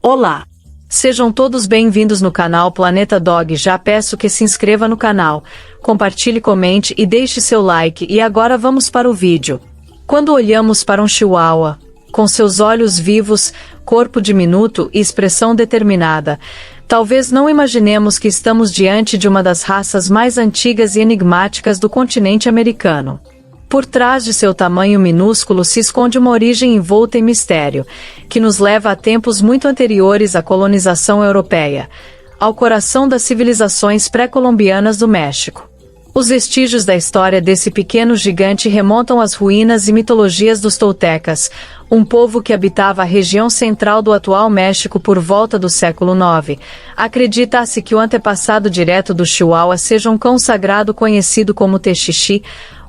Olá! Sejam todos bem-vindos no canal Planeta Dog. Já peço que se inscreva no canal, compartilhe, comente e deixe seu like. E agora vamos para o vídeo. Quando olhamos para um Chihuahua, com seus olhos vivos, corpo diminuto e expressão determinada, talvez não imaginemos que estamos diante de uma das raças mais antigas e enigmáticas do continente americano. Por trás de seu tamanho minúsculo se esconde uma origem envolta em mistério, que nos leva a tempos muito anteriores à colonização europeia, ao coração das civilizações pré-colombianas do México. Os vestígios da história desse pequeno gigante remontam às ruínas e mitologias dos toltecas, um povo que habitava a região central do atual México por volta do século IX. Acredita-se que o antepassado direto do Chihuahua seja um cão sagrado conhecido como Texixi,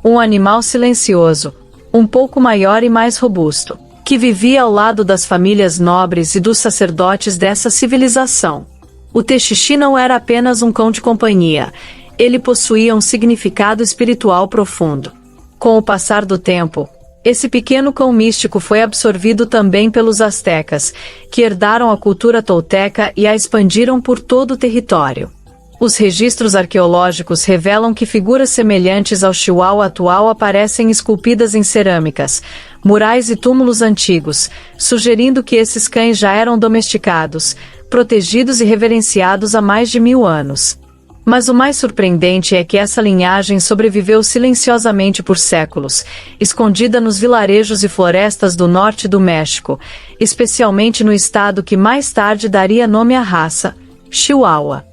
um animal silencioso, um pouco maior e mais robusto, que vivia ao lado das famílias nobres e dos sacerdotes dessa civilização. O Texixi não era apenas um cão de companhia, ele possuía um significado espiritual profundo. Com o passar do tempo, esse pequeno cão místico foi absorvido também pelos astecas, que herdaram a cultura tolteca e a expandiram por todo o território. Os registros arqueológicos revelam que figuras semelhantes ao Chihuahua atual aparecem esculpidas em cerâmicas, murais e túmulos antigos, sugerindo que esses cães já eram domesticados, protegidos e reverenciados há mais de 1000 anos. Mas o mais surpreendente é que essa linhagem sobreviveu silenciosamente por séculos, escondida nos vilarejos e florestas do norte do México, especialmente no estado que mais tarde daria nome à raça, Chihuahua.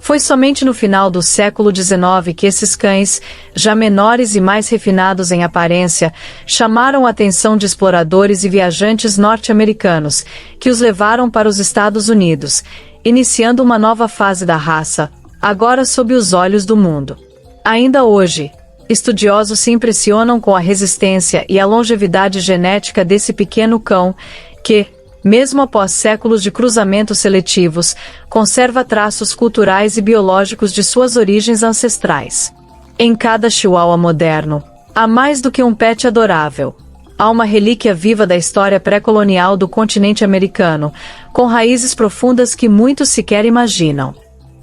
Foi somente no final do século XIX que esses cães, já menores e mais refinados em aparência, chamaram a atenção de exploradores e viajantes norte-americanos, que os levaram para os Estados Unidos, iniciando uma nova fase da raça, agora sob os olhos do mundo. Ainda hoje, estudiosos se impressionam com a resistência e a longevidade genética desse pequeno cão, que, mesmo após séculos de cruzamentos seletivos, conserva traços culturais e biológicos de suas origens ancestrais. Em cada Chihuahua moderno, há mais do que um pet adorável. Há uma relíquia viva da história pré-colonial do continente americano, com raízes profundas que muitos sequer imaginam.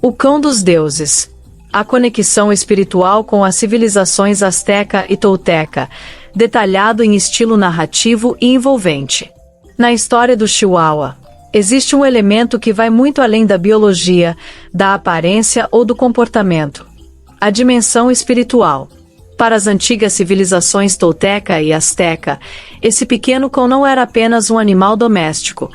O cão dos deuses. A conexão espiritual com as civilizações asteca e tolteca, detalhado em estilo narrativo e envolvente. Na história do Chihuahua, existe um elemento que vai muito além da biologia, da aparência ou do comportamento. A dimensão espiritual. Para as antigas civilizações tolteca e asteca, esse pequeno cão não era apenas um animal doméstico,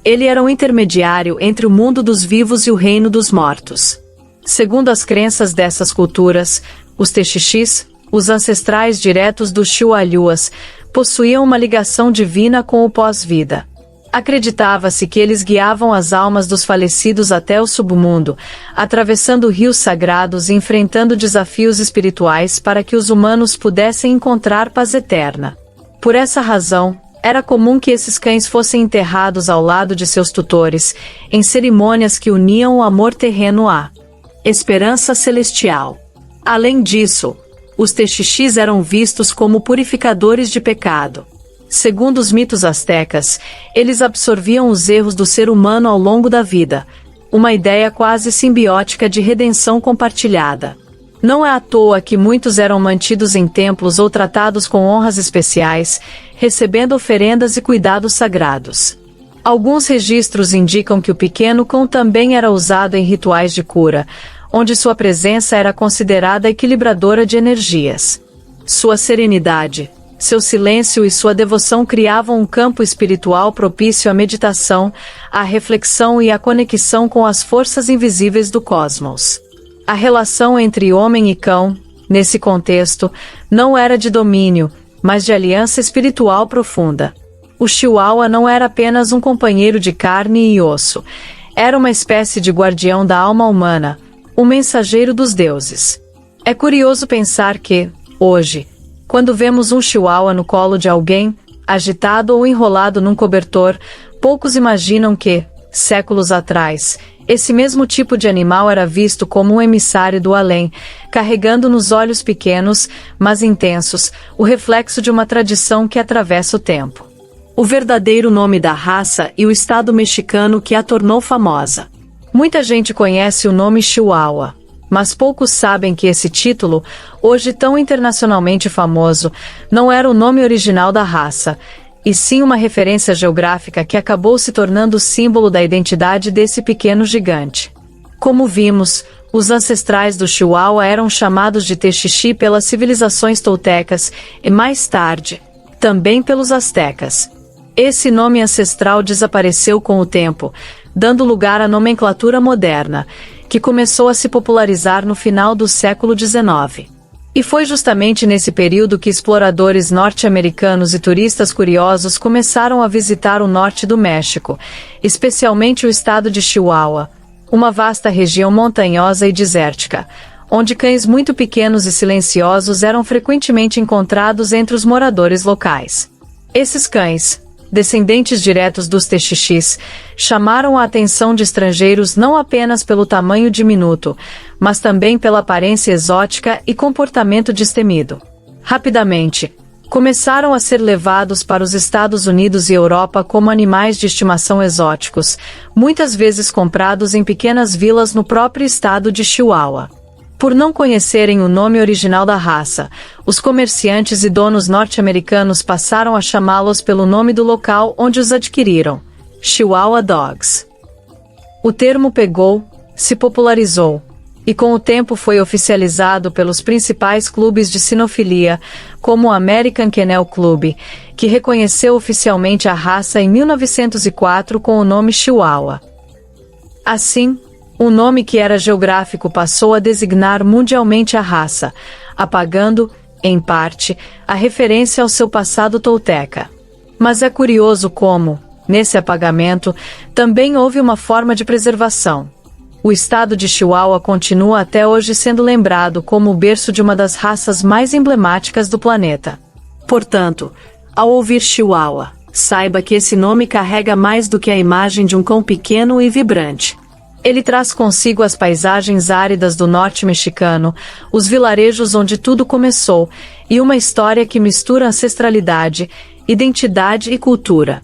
ele era um intermediário entre o mundo dos vivos e o reino dos mortos. Segundo as crenças dessas culturas, os Texixis, os ancestrais diretos dos Chihuahuas, possuíam uma ligação divina com o pós-vida. Acreditava-se que eles guiavam as almas dos falecidos até o submundo, atravessando rios sagrados e enfrentando desafios espirituais para que os humanos pudessem encontrar paz eterna. Por essa razão, era comum que esses cães fossem enterrados ao lado de seus tutores, em cerimônias que uniam o amor terreno à esperança celestial. Além disso, os Texixis eram vistos como purificadores de pecado. Segundo os mitos astecas, eles absorviam os erros do ser humano ao longo da vida, uma ideia quase simbiótica de redenção compartilhada. Não é à toa que muitos eram mantidos em templos ou tratados com honras especiais, recebendo oferendas e cuidados sagrados. Alguns registros indicam que o pequeno cão também era usado em rituais de cura, onde sua presença era considerada equilibradora de energias. Sua serenidade, seu silêncio e sua devoção criavam um campo espiritual propício à meditação, à reflexão e à conexão com as forças invisíveis do cosmos. A relação entre homem e cão, nesse contexto, não era de domínio, mas de aliança espiritual profunda. O Chihuahua não era apenas um companheiro de carne e osso, era uma espécie de guardião da alma humana, um mensageiro dos deuses. É curioso pensar que, hoje, quando vemos um Chihuahua no colo de alguém, agitado ou enrolado num cobertor, poucos imaginam que, séculos atrás, esse mesmo tipo de animal era visto como um emissário do além, carregando nos olhos pequenos, mas intensos, o reflexo de uma tradição que atravessa o tempo. o verdadeiro nome da raça e o estado mexicano que a tornou famosa. Muita gente conhece o nome Chihuahua, mas poucos sabem que esse título, hoje tão internacionalmente famoso, não era o nome original da raça, e sim uma referência geográfica que acabou se tornando o símbolo da identidade desse pequeno gigante. Como vimos, os ancestrais do Chihuahua eram chamados de Texixi pelas civilizações toltecas e, mais tarde, também pelos astecas. Esse nome ancestral desapareceu com o tempo, dando lugar à nomenclatura moderna, que começou a se popularizar no final do século XIX. E foi justamente nesse período que exploradores norte-americanos e turistas curiosos começaram a visitar o norte do México, especialmente o estado de Chihuahua, uma vasta região montanhosa e desértica, onde cães muito pequenos e silenciosos eram frequentemente encontrados entre os moradores locais. Esses cães, descendentes diretos dos Texixis, chamaram a atenção de estrangeiros não apenas pelo tamanho diminuto, mas também pela aparência exótica e comportamento destemido. Rapidamente, começaram a ser levados para os Estados Unidos e Europa como animais de estimação exóticos, muitas vezes comprados em pequenas vilas no próprio estado de Chihuahua. Por não conhecerem o nome original da raça, os comerciantes e donos norte-americanos passaram a chamá-los pelo nome do local onde os adquiriram, Chihuahua Dogs. O termo pegou, se popularizou, e com o tempo foi oficializado pelos principais clubes de sinofilia, como o American Kennel Club, que reconheceu oficialmente a raça em 1904 com o nome Chihuahua. Assim, um nome que era geográfico passou a designar mundialmente a raça, apagando, em parte, a referência ao seu passado tolteca. Mas é curioso como, nesse apagamento, também houve uma forma de preservação. O estado de Chihuahua continua até hoje sendo lembrado como o berço de uma das raças mais emblemáticas do planeta. Portanto, ao ouvir Chihuahua, saiba que esse nome carrega mais do que a imagem de um cão pequeno e vibrante. Ele traz consigo as paisagens áridas do norte mexicano, os vilarejos onde tudo começou, e uma história que mistura ancestralidade, identidade e cultura.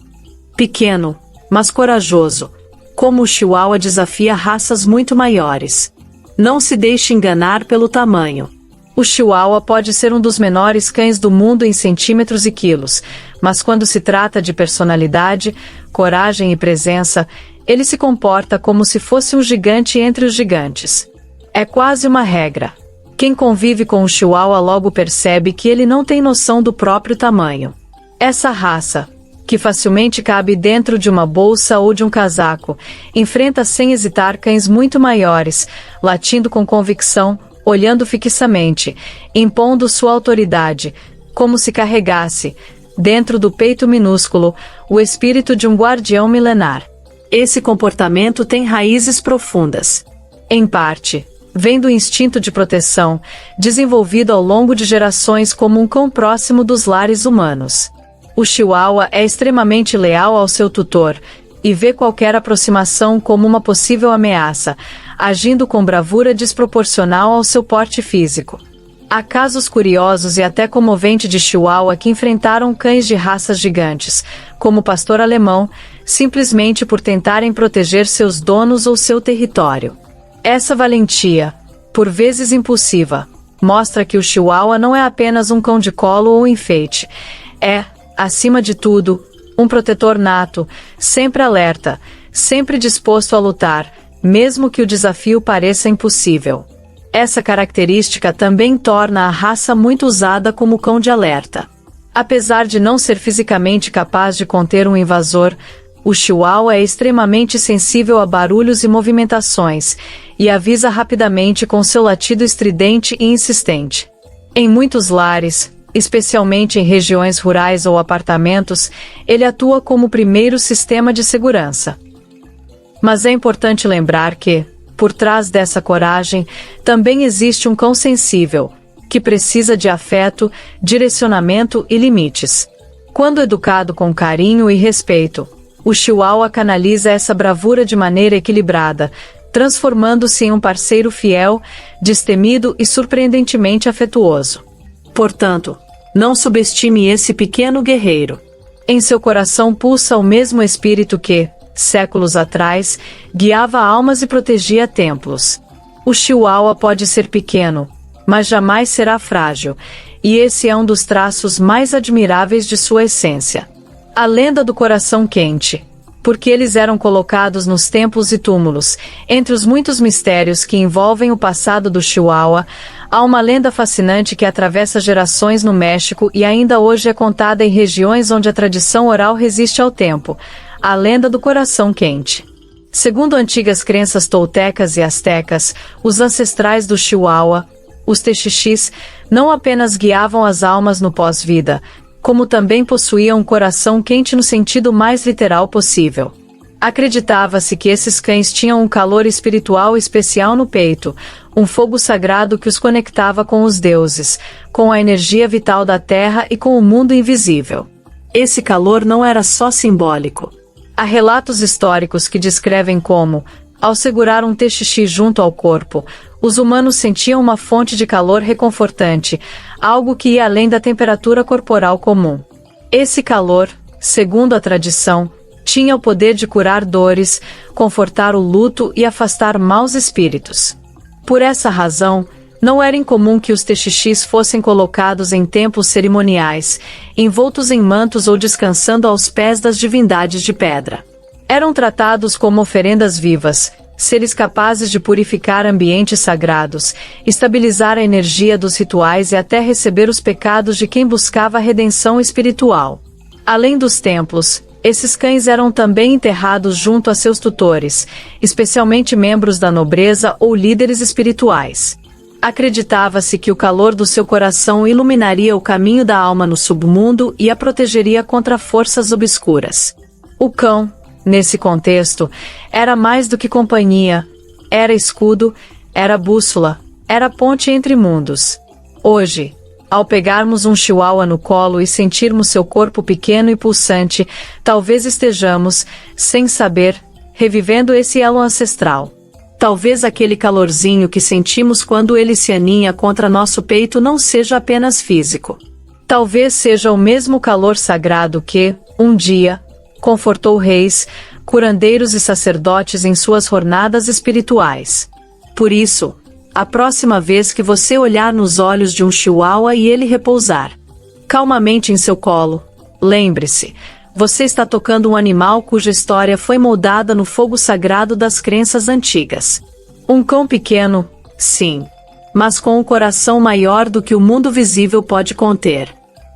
Pequeno, mas corajoso, como o Chihuahua desafia raças muito maiores. Não se deixe enganar pelo tamanho. O Chihuahua pode ser um dos menores cães do mundo em centímetros e quilos, mas quando se trata de personalidade, coragem e presença, ele se comporta como se fosse um gigante entre os gigantes. É quase uma regra. Quem convive com o Chihuahua logo percebe que ele não tem noção do próprio tamanho. Essa raça, que facilmente cabe dentro de uma bolsa ou de um casaco, enfrenta sem hesitar cães muito maiores, latindo com convicção, olhando fixamente, impondo sua autoridade, como se carregasse, dentro do peito minúsculo, o espírito de um guardião milenar. Esse comportamento tem raízes profundas. Em parte, vem do instinto de proteção, desenvolvido ao longo de gerações como um cão próximo dos lares humanos. O Chihuahua é extremamente leal ao seu tutor, e vê qualquer aproximação como uma possível ameaça, agindo com bravura desproporcional ao seu porte físico. Há casos curiosos e até comoventes de Chihuahua que enfrentaram cães de raças gigantes, como o pastor alemão, simplesmente por tentarem proteger seus donos ou seu território. Essa valentia, por vezes impulsiva, mostra que o Chihuahua não é apenas um cão de colo ou enfeite. É, acima de tudo, um protetor nato, sempre alerta, sempre disposto a lutar, mesmo que o desafio pareça impossível. Essa característica também torna a raça muito usada como cão de alerta. Apesar de não ser fisicamente capaz de conter um invasor, o Chihuahua é extremamente sensível a barulhos e movimentações, e avisa rapidamente com seu latido estridente e insistente. Em muitos lares, especialmente em regiões rurais ou apartamentos, ele atua como o primeiro sistema de segurança. Mas é importante lembrar que, por trás dessa coragem, também existe um cão sensível, que precisa de afeto, direcionamento e limites. Quando educado com carinho e respeito, o Chihuahua canaliza essa bravura de maneira equilibrada, transformando-se em um parceiro fiel, destemido e surpreendentemente afetuoso. Portanto, não subestime esse pequeno guerreiro. Em seu coração pulsa o mesmo espírito que, séculos atrás, guiava almas e protegia templos. O Chihuahua pode ser pequeno, mas jamais será frágil, e esse é um dos traços mais admiráveis de sua essência. A lenda do coração quente. Porque eles eram colocados nos templos e túmulos. Entre os muitos mistérios que envolvem o passado do Chihuahua, há uma lenda fascinante que atravessa gerações no México e ainda hoje é contada em regiões onde a tradição oral resiste ao tempo. A lenda do coração quente. Segundo antigas crenças toltecas e astecas, os ancestrais do Chihuahua, os Texixis, não apenas guiavam as almas no pós-vida, como também possuíam um coração quente no sentido mais literal possível. Acreditava-se que esses cães tinham um calor espiritual especial no peito, um fogo sagrado que os conectava com os deuses, com a energia vital da terra e com o mundo invisível. Esse calor não era só simbólico. Há relatos históricos que descrevem como, ao segurar um texixi junto ao corpo, os humanos sentiam uma fonte de calor reconfortante, algo que ia além da temperatura corporal comum. Esse calor, segundo a tradição, tinha o poder de curar dores, confortar o luto e afastar maus espíritos. Por essa razão, não era incomum que os texixis fossem colocados em templos cerimoniais, envoltos em mantos ou descansando aos pés das divindades de pedra. Eram tratados como oferendas vivas, seres capazes de purificar ambientes sagrados, estabilizar a energia dos rituais e até receber os pecados de quem buscava a redenção espiritual. Além dos templos, esses cães eram também enterrados junto a seus tutores, especialmente membros da nobreza ou líderes espirituais. Acreditava-se que o calor do seu coração iluminaria o caminho da alma no submundo e a protegeria contra forças obscuras. O cão, nesse contexto, era mais do que companhia, era escudo, era bússola, era ponte entre mundos. Hoje, ao pegarmos um chihuahua no colo e sentirmos seu corpo pequeno e pulsante, talvez estejamos, sem saber, revivendo esse elo ancestral. Talvez aquele calorzinho que sentimos quando ele se aninha contra nosso peito não seja apenas físico. Talvez seja o mesmo calor sagrado que, um dia, confortou reis, curandeiros e sacerdotes em suas jornadas espirituais. Por isso, a próxima vez que você olhar nos olhos de um chihuahua e ele repousar calmamente em seu colo, lembre-se, você está tocando um animal cuja história foi moldada no fogo sagrado das crenças antigas. Um cão pequeno, sim, mas com um coração maior do que o mundo visível pode conter.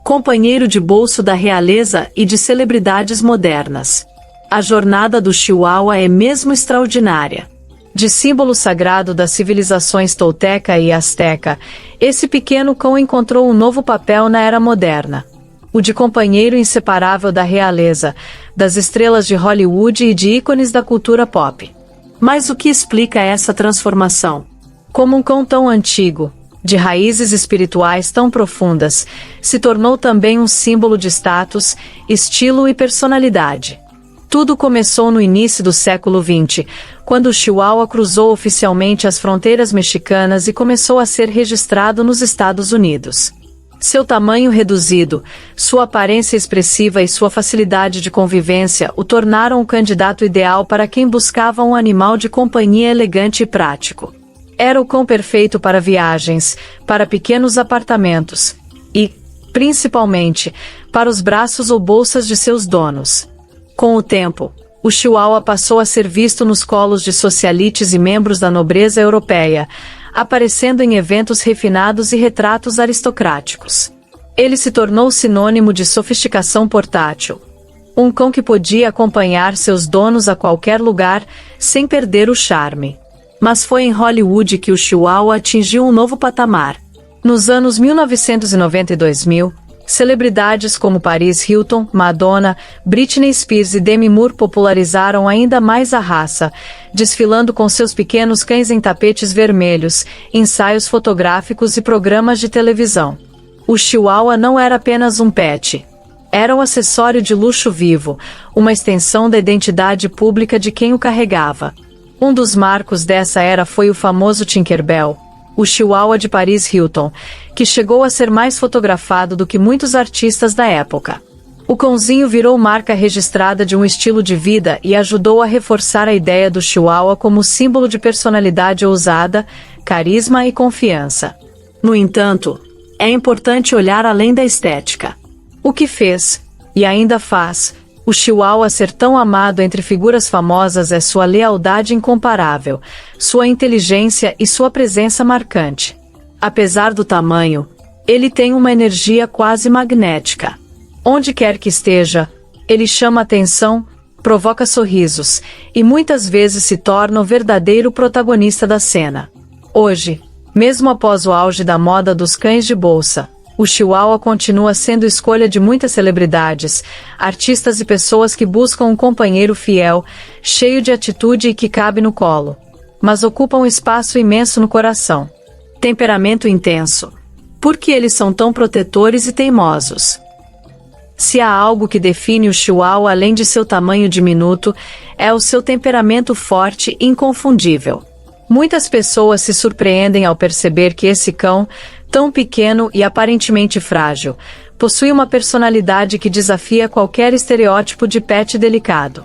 Companheiro de bolso da realeza e de celebridades modernas. A jornada do Chihuahua é mesmo extraordinária. De símbolo sagrado das civilizações tolteca e asteca, esse pequeno cão encontrou um novo papel na era moderna. O de companheiro inseparável da realeza, das estrelas de Hollywood e de ícones da cultura pop. Mas o que explica essa transformação? Como um cão tão antigo, de raízes espirituais tão profundas, se tornou também um símbolo de status, estilo e personalidade. Tudo começou no início do século XX, quando o Chihuahua cruzou oficialmente as fronteiras mexicanas e começou a ser registrado nos Estados Unidos. Seu tamanho reduzido, sua aparência expressiva e sua facilidade de convivência o tornaram o candidato ideal para quem buscava um animal de companhia elegante e prático. Era o cão perfeito para viagens, para pequenos apartamentos e, principalmente, para os braços ou bolsas de seus donos. Com o tempo, o Chihuahua passou a ser visto nos colos de socialites e membros da nobreza europeia, aparecendo em eventos refinados e retratos aristocráticos. Ele se tornou sinônimo de sofisticação portátil. Um cão que podia acompanhar seus donos a qualquer lugar, sem perder o charme. Mas foi em Hollywood que o Chihuahua atingiu um novo patamar. Nos anos 1990 e 2000, celebridades como Paris Hilton, Madonna, Britney Spears e Demi Moore popularizaram ainda mais a raça, desfilando com seus pequenos cães em tapetes vermelhos, ensaios fotográficos e programas de televisão. O Chihuahua não era apenas um pet. Era um acessório de luxo vivo, uma extensão da identidade pública de quem o carregava. Um dos marcos dessa era foi o famoso Tinkerbell, o Chihuahua de Paris Hilton, que chegou a ser mais fotografado do que muitos artistas da época. O cãozinho virou marca registrada de um estilo de vida e ajudou a reforçar a ideia do Chihuahua como símbolo de personalidade ousada, carisma e confiança. No entanto, é importante olhar além da estética. O que fez, e ainda faz, o Chihuahua ser tão amado entre figuras famosas é sua lealdade incomparável, sua inteligência e sua presença marcante. Apesar do tamanho, ele tem uma energia quase magnética. Onde quer que esteja, ele chama atenção, provoca sorrisos, e muitas vezes se torna o verdadeiro protagonista da cena. Hoje, mesmo após o auge da moda dos cães de bolsa, o Chihuahua continua sendo escolha de muitas celebridades, artistas e pessoas que buscam um companheiro fiel, cheio de atitude e que cabe no colo. Mas ocupa um espaço imenso no coração. Temperamento intenso. Por que eles são tão protetores e teimosos? Se há algo que define o Chihuahua além de seu tamanho diminuto, é o seu temperamento forte e inconfundível. Muitas pessoas se surpreendem ao perceber que esse cão, tão pequeno e aparentemente frágil, possui uma personalidade que desafia qualquer estereótipo de pet delicado.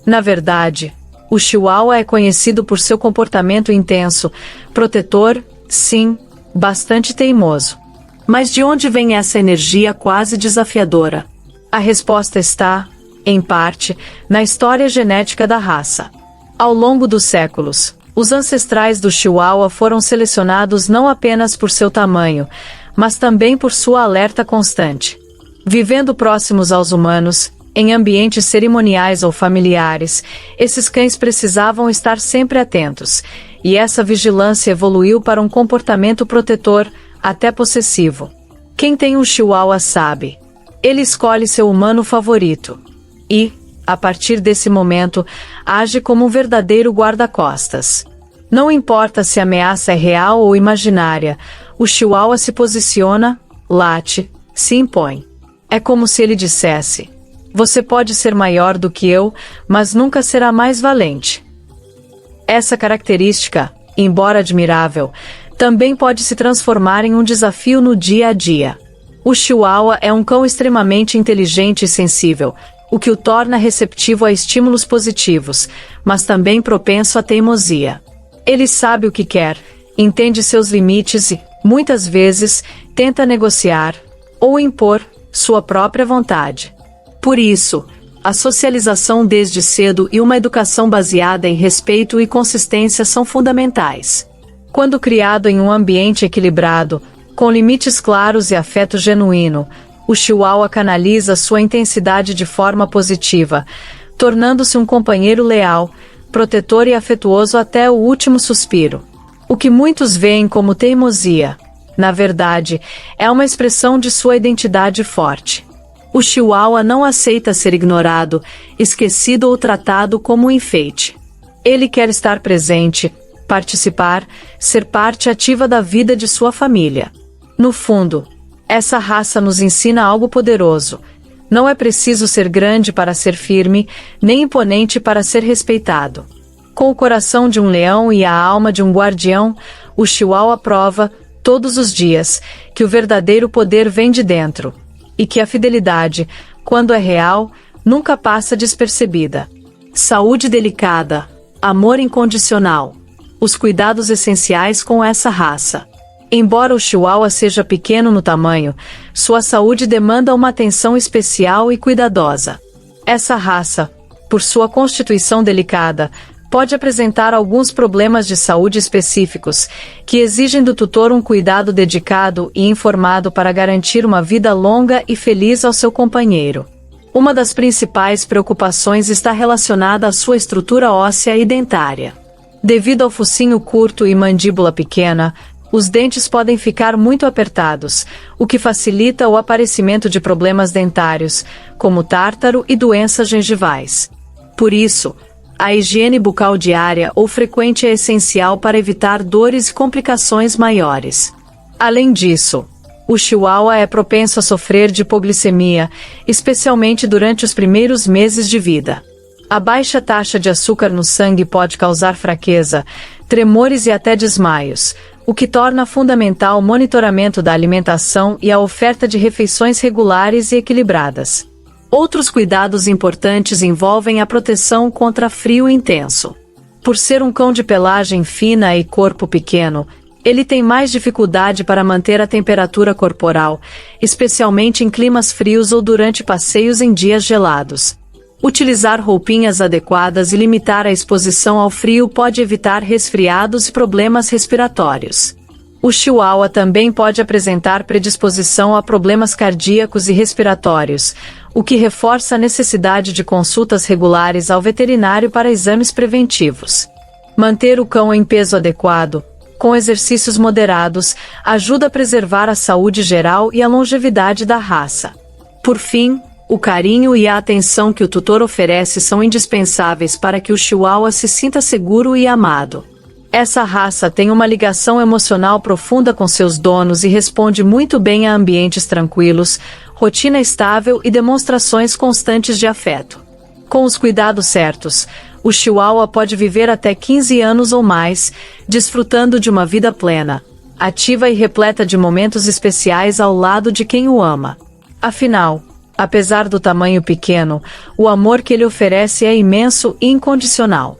Na verdade, o Chihuahua é conhecido por seu comportamento intenso, protetor, sim, bastante teimoso. Mas de onde vem essa energia quase desafiadora? A resposta está, em parte, na história genética da raça. Ao longo dos séculos, os ancestrais do Chihuahua foram selecionados não apenas por seu tamanho, mas também por sua alerta constante. Vivendo próximos aos humanos, em ambientes cerimoniais ou familiares, esses cães precisavam estar sempre atentos, e essa vigilância evoluiu para um comportamento protetor, até possessivo. Quem tem um Chihuahua sabe. Ele escolhe seu humano favorito. E, a partir desse momento, age como um verdadeiro guarda-costas. Não importa se a ameaça é real ou imaginária, o Chihuahua se posiciona, late, se impõe. É como se ele dissesse: você pode ser maior do que eu, mas nunca será mais valente. Essa característica, embora admirável, também pode se transformar em um desafio no dia a dia. O Chihuahua é um cão extremamente inteligente e sensível, o que o torna receptivo a estímulos positivos, mas também propenso à teimosia. Ele sabe o que quer, entende seus limites e, muitas vezes, tenta negociar, ou impor, sua própria vontade. Por isso, a socialização desde cedo e uma educação baseada em respeito e consistência são fundamentais. Quando criado em um ambiente equilibrado, com limites claros e afeto genuíno, o Chihuahua canaliza sua intensidade de forma positiva, tornando-se um companheiro leal, protetor e afetuoso até o último suspiro. O que muitos veem como teimosia, na verdade, é uma expressão de sua identidade forte. O Chihuahua não aceita ser ignorado, esquecido ou tratado como um enfeite. Ele quer estar presente, participar, ser parte ativa da vida de sua família. No fundo, essa raça nos ensina algo poderoso. Não é preciso ser grande para ser firme, nem imponente para ser respeitado. Com o coração de um leão e a alma de um guardião, o Chihuahua prova, todos os dias, que o verdadeiro poder vem de dentro. E que a fidelidade, quando é real, nunca passa despercebida. Saúde delicada, amor incondicional. Os cuidados essenciais com essa raça. Embora o Chihuahua seja pequeno no tamanho, sua saúde demanda uma atenção especial e cuidadosa. Essa raça, por sua constituição delicada, pode apresentar alguns problemas de saúde específicos, que exigem do tutor um cuidado dedicado e informado para garantir uma vida longa e feliz ao seu companheiro. Uma das principais preocupações está relacionada à sua estrutura óssea e dentária. Devido ao focinho curto e mandíbula pequena, os dentes podem ficar muito apertados, o que facilita o aparecimento de problemas dentários, como tártaro e doenças gengivais. Por isso, a higiene bucal diária ou frequente é essencial para evitar dores e complicações maiores. Além disso, o Chihuahua é propenso a sofrer de hipoglicemia, especialmente durante os primeiros meses de vida. A baixa taxa de açúcar no sangue pode causar fraqueza, tremores e até desmaios, o que torna fundamental o monitoramento da alimentação e a oferta de refeições regulares e equilibradas. Outros cuidados importantes envolvem a proteção contra frio intenso. Por ser um cão de pelagem fina e corpo pequeno, ele tem mais dificuldade para manter a temperatura corporal, especialmente em climas frios ou durante passeios em dias gelados. Utilizar roupinhas adequadas e limitar a exposição ao frio pode evitar resfriados e problemas respiratórios. O Chihuahua também pode apresentar predisposição a problemas cardíacos e respiratórios, o que reforça a necessidade de consultas regulares ao veterinário para exames preventivos. Manter o cão em peso adequado, com exercícios moderados, ajuda a preservar a saúde geral e a longevidade da raça. Por fim, o carinho e a atenção que o tutor oferece são indispensáveis para que o Chihuahua se sinta seguro e amado. Essa raça tem uma ligação emocional profunda com seus donos e responde muito bem a ambientes tranquilos, rotina estável e demonstrações constantes de afeto. Com os cuidados certos, o Chihuahua pode viver até 15 anos ou mais, desfrutando de uma vida plena, ativa e repleta de momentos especiais ao lado de quem o ama. Afinal, apesar do tamanho pequeno, o amor que ele oferece é imenso e incondicional.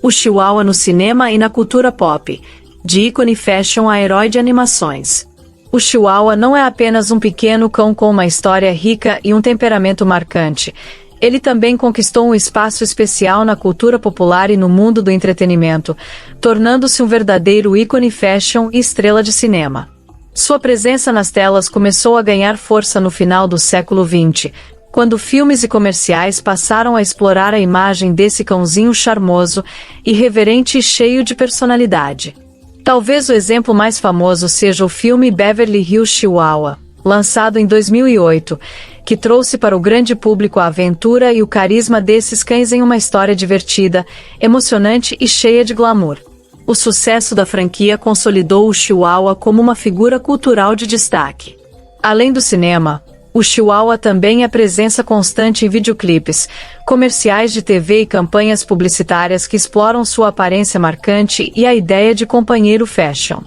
O Chihuahua no cinema e na cultura pop, de ícone fashion a herói de animações. O Chihuahua não é apenas um pequeno cão com uma história rica e um temperamento marcante. Ele também conquistou um espaço especial na cultura popular e no mundo do entretenimento, tornando-se um verdadeiro ícone fashion e estrela de cinema. Sua presença nas telas começou a ganhar força no final do século XX, quando filmes e comerciais passaram a explorar a imagem desse cãozinho charmoso, irreverente e cheio de personalidade. Talvez o exemplo mais famoso seja o filme Beverly Hills Chihuahua, lançado em 2008, que trouxe para o grande público a aventura e o carisma desses cães em uma história divertida, emocionante e cheia de glamour. O sucesso da franquia consolidou o Chihuahua como uma figura cultural de destaque. Além do cinema, o Chihuahua também é presença constante em videoclipes, comerciais de TV e campanhas publicitárias que exploram sua aparência marcante e a ideia de companheiro fashion.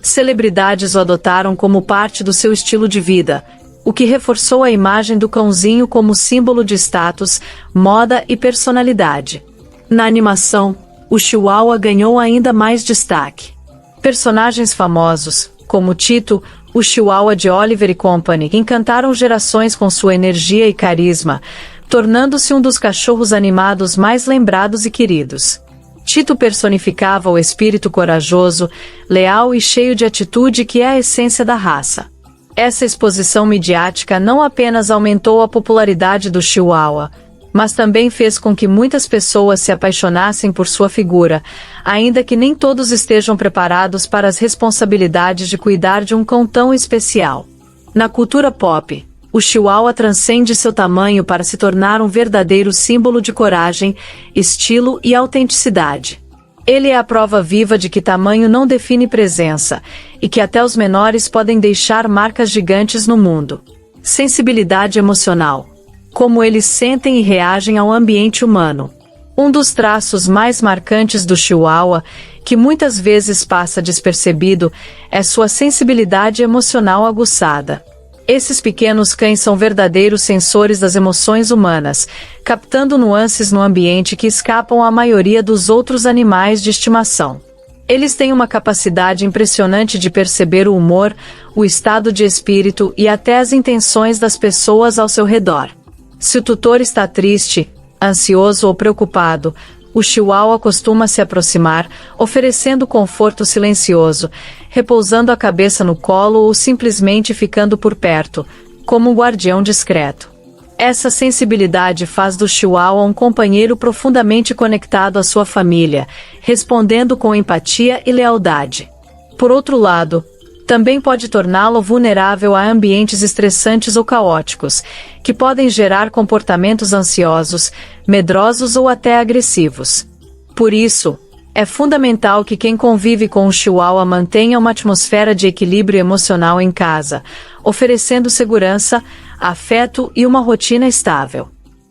Celebridades o adotaram como parte do seu estilo de vida, o que reforçou a imagem do cãozinho como símbolo de status, moda e personalidade. Na animação, o Chihuahua ganhou ainda mais destaque. Personagens famosos, como Tito, o Chihuahua de Oliver e Company, encantaram gerações com sua energia e carisma, tornando-se um dos cachorros animados mais lembrados e queridos. Tito personificava o espírito corajoso, leal e cheio de atitude que é a essência da raça. Essa exposição midiática não apenas aumentou a popularidade do Chihuahua, mas também fez com que muitas pessoas se apaixonassem por sua figura, ainda que nem todos estejam preparados para as responsabilidades de cuidar de um cão tão especial. Na cultura pop, o Chihuahua transcende seu tamanho para se tornar um verdadeiro símbolo de coragem, estilo e autenticidade. Ele é a prova viva de que tamanho não define presença, e que até os menores podem deixar marcas gigantes no mundo. Sensibilidade emocional. Como eles sentem e reagem ao ambiente humano. Um dos traços mais marcantes do Chihuahua, que muitas vezes passa despercebido, é sua sensibilidade emocional aguçada. Esses pequenos cães são verdadeiros sensores das emoções humanas, captando nuances no ambiente que escapam à maioria dos outros animais de estimação. Eles têm uma capacidade impressionante de perceber o humor, o estado de espírito e até as intenções das pessoas ao seu redor. Se o tutor está triste, ansioso ou preocupado, o Chihuahua costuma se aproximar, oferecendo conforto silencioso, repousando a cabeça no colo ou simplesmente ficando por perto, como um guardião discreto. Essa sensibilidade faz do Chihuahua um companheiro profundamente conectado à sua família, respondendo com empatia e lealdade. Por outro lado, também pode torná-lo vulnerável a ambientes estressantes ou caóticos, que podem gerar comportamentos ansiosos, medrosos ou até agressivos. Por isso, é fundamental que quem convive com o Chihuahua mantenha uma atmosfera de equilíbrio emocional em casa, oferecendo segurança, afeto e uma rotina estável.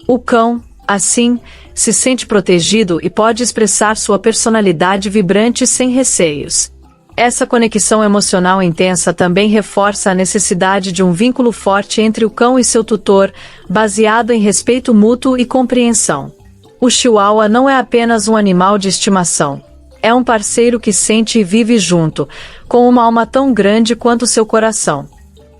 O cão, assim, se sente protegido e pode expressar sua personalidade vibrante sem receios. Essa conexão emocional intensa também reforça a necessidade de um vínculo forte entre o cão e seu tutor, baseado em respeito mútuo e compreensão. O Chihuahua não é apenas um animal de estimação. É um parceiro que sente e vive junto, com uma alma tão grande quanto seu coração.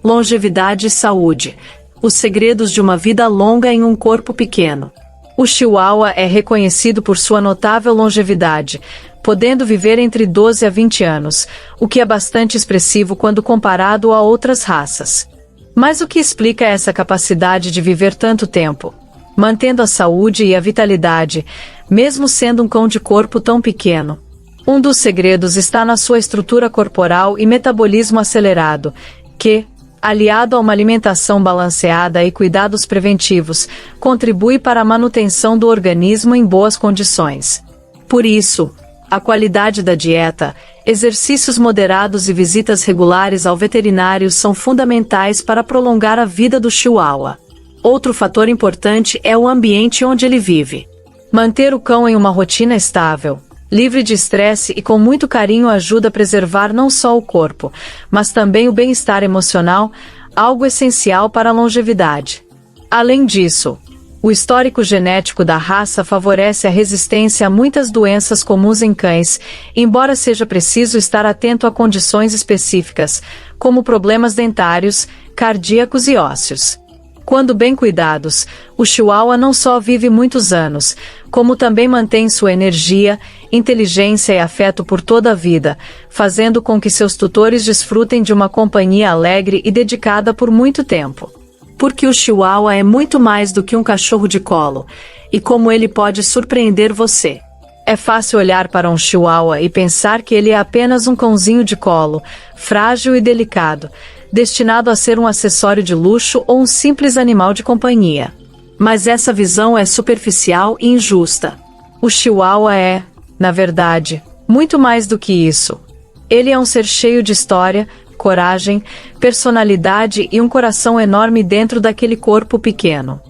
Longevidade e saúde. Os segredos de uma vida longa em um corpo pequeno. O Chihuahua é reconhecido por sua notável longevidade, podendo viver entre 12 a 20 anos, o que é bastante expressivo quando comparado a outras raças. Mas o que explica essa capacidade de viver tanto tempo? Mantendo a saúde e a vitalidade, mesmo sendo um cão de corpo tão pequeno. Um dos segredos está na sua estrutura corporal e metabolismo acelerado, que, aliado a uma alimentação balanceada e cuidados preventivos, contribui para a manutenção do organismo em boas condições. Por isso, a qualidade da dieta, exercícios moderados e visitas regulares ao veterinário são fundamentais para prolongar a vida do Chihuahua. Outro fator importante é o ambiente onde ele vive. Manter o cão em uma rotina estável, livre de estresse e com muito carinho ajuda a preservar não só o corpo, mas também o bem-estar emocional, algo essencial para a longevidade. Além disso, o histórico genético da raça favorece a resistência a muitas doenças comuns em cães, embora seja preciso estar atento a condições específicas, como problemas dentários, cardíacos e ósseos. Quando bem cuidados, o Chihuahua não só vive muitos anos, como também mantém sua energia, inteligência e afeto por toda a vida, fazendo com que seus tutores desfrutem de uma companhia alegre e dedicada por muito tempo. Porque o Chihuahua é muito mais do que um cachorro de colo, e como ele pode surpreender você. É fácil olhar para um Chihuahua e pensar que ele é apenas um cãozinho de colo, frágil e delicado, destinado a ser um acessório de luxo ou um simples animal de companhia. Mas essa visão é superficial e injusta. O Chihuahua é, na verdade, muito mais do que isso. Ele é um ser cheio de história, coragem, personalidade e um coração enorme dentro daquele corpo pequeno.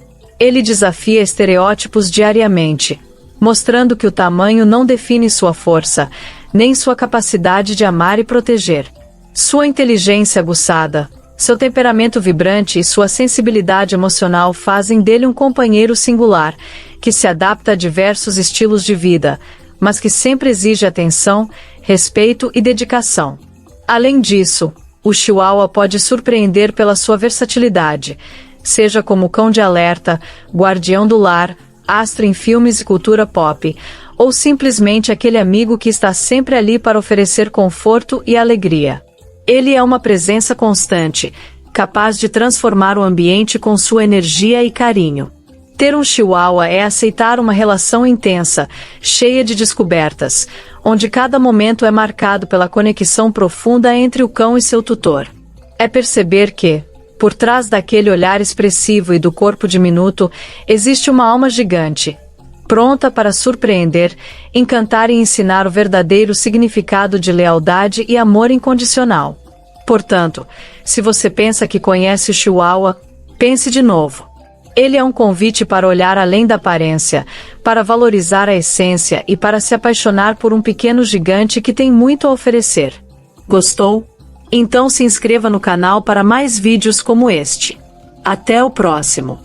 Ele desafia estereótipos diariamente, mostrando que o tamanho não define sua força, nem sua capacidade de amar e proteger. Sua inteligência aguçada, seu temperamento vibrante e sua sensibilidade emocional fazem dele um companheiro singular, que se adapta a diversos estilos de vida, mas que sempre exige atenção, respeito e dedicação. Além disso, o Chihuahua pode surpreender pela sua versatilidade, seja como cão de alerta, guardião do lar, astro em filmes e cultura pop, ou simplesmente aquele amigo que está sempre ali para oferecer conforto e alegria. Ele é uma presença constante, capaz de transformar o ambiente com sua energia e carinho. Ter um Chihuahua é aceitar uma relação intensa, cheia de descobertas, onde cada momento é marcado pela conexão profunda entre o cão e seu tutor. É perceber que, por trás daquele olhar expressivo e do corpo diminuto, existe uma alma gigante, pronta para surpreender, encantar e ensinar o verdadeiro significado de lealdade e amor incondicional. Portanto, se você pensa que conhece o Chihuahua, pense de novo. Ele é um convite para olhar além da aparência, para valorizar a essência e para se apaixonar por um pequeno gigante que tem muito a oferecer. Gostou? Então se inscreva no canal para mais vídeos como este. Até o próximo!